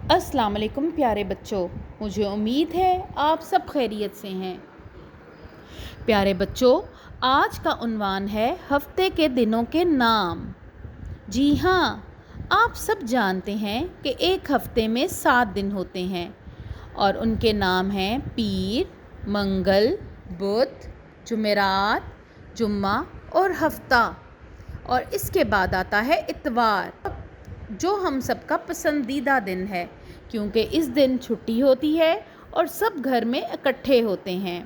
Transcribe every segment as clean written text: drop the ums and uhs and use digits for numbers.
السلام علیکم پیارے بچوں، مجھے امید ہے آپ سب خیریت سے ہیں۔ پیارے بچوں، آج کا عنوان ہے ہفتے کے دنوں کے نام۔ جی ہاں، آپ سب جانتے ہیں کہ ایک ہفتے میں 7 دن ہوتے ہیں اور ان کے نام ہیں پیر، منگل، بدھ، جمعرات، جمعہ اور ہفتہ، اور اس کے بعد آتا ہے اتوار، جو ہم سب کا پسندیدہ دن ہے کیونکہ اس دن چھٹی ہوتی ہے اور سب گھر میں اکٹھے ہوتے ہیں۔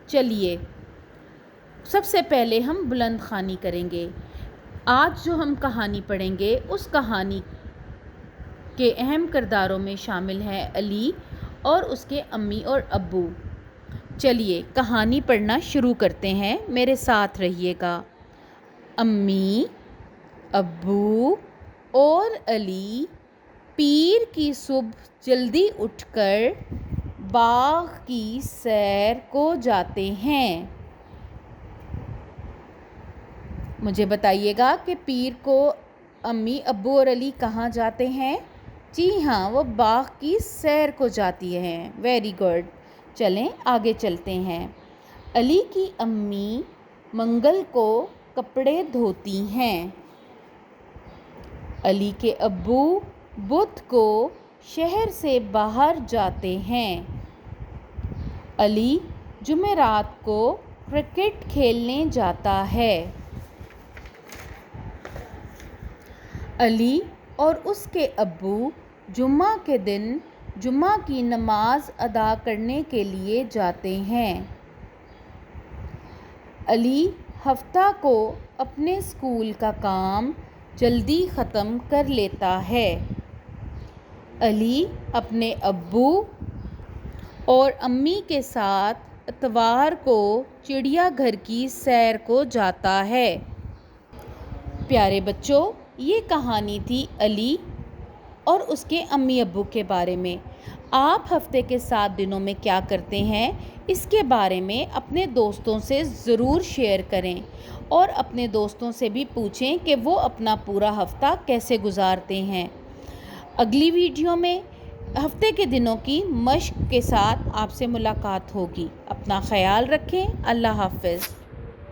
چلیے سب سے پہلے ہم بلند خوانی کریں گے۔ آج جو ہم کہانی پڑھیں گے اس کہانی کے اہم کرداروں میں شامل ہیں علی اور اس کے امی اور ابو۔ چلیے کہانی پڑھنا شروع کرتے ہیں، میرے ساتھ رہیے گا۔ امی، ابو اور علی پیر کی صبح جلدی اٹھ کر باغ کی سیر کو جاتے ہیں۔ مجھے بتائیے گا کہ پیر کو امی، ابو اور علی کہاں جاتے ہیں؟ جی ہاں، وہ باغ کی سیر کو جاتی ہیں۔ ویری گڈ، چلیں آگے چلتے ہیں۔ علی کی امی منگل کو کپڑے دھوتی ہیں۔ علی کے ابو بدھ کو شہر سے باہر جاتے ہیں۔ علی جمعرات کو کرکٹ کھیلنے جاتا ہے۔ علی اور اس کے ابو جمعہ کے دن جمعہ کی نماز ادا کرنے کے لیے جاتے ہیں۔ علی ہفتہ کو اپنے اسکول کا کام جلدی ختم کر لیتا ہے۔ علی اپنے ابو اور امی کے ساتھ اتوار کو چڑیا گھر کی سیر کو جاتا ہے۔ پیارے بچوں، یہ کہانی تھی علی اور اس کے امی ابو کے بارے میں۔ آپ ہفتے کے 7 دنوں میں کیا کرتے ہیں اس کے بارے میں اپنے دوستوں سے ضرور شیئر کریں اور اپنے دوستوں سے بھی پوچھیں کہ وہ اپنا پورا ہفتہ کیسے گزارتے ہیں۔ اگلی ویڈیو میں ہفتے کے دنوں کی مشق کے ساتھ آپ سے ملاقات ہوگی۔ اپنا خیال رکھیں۔ اللہ حافظ۔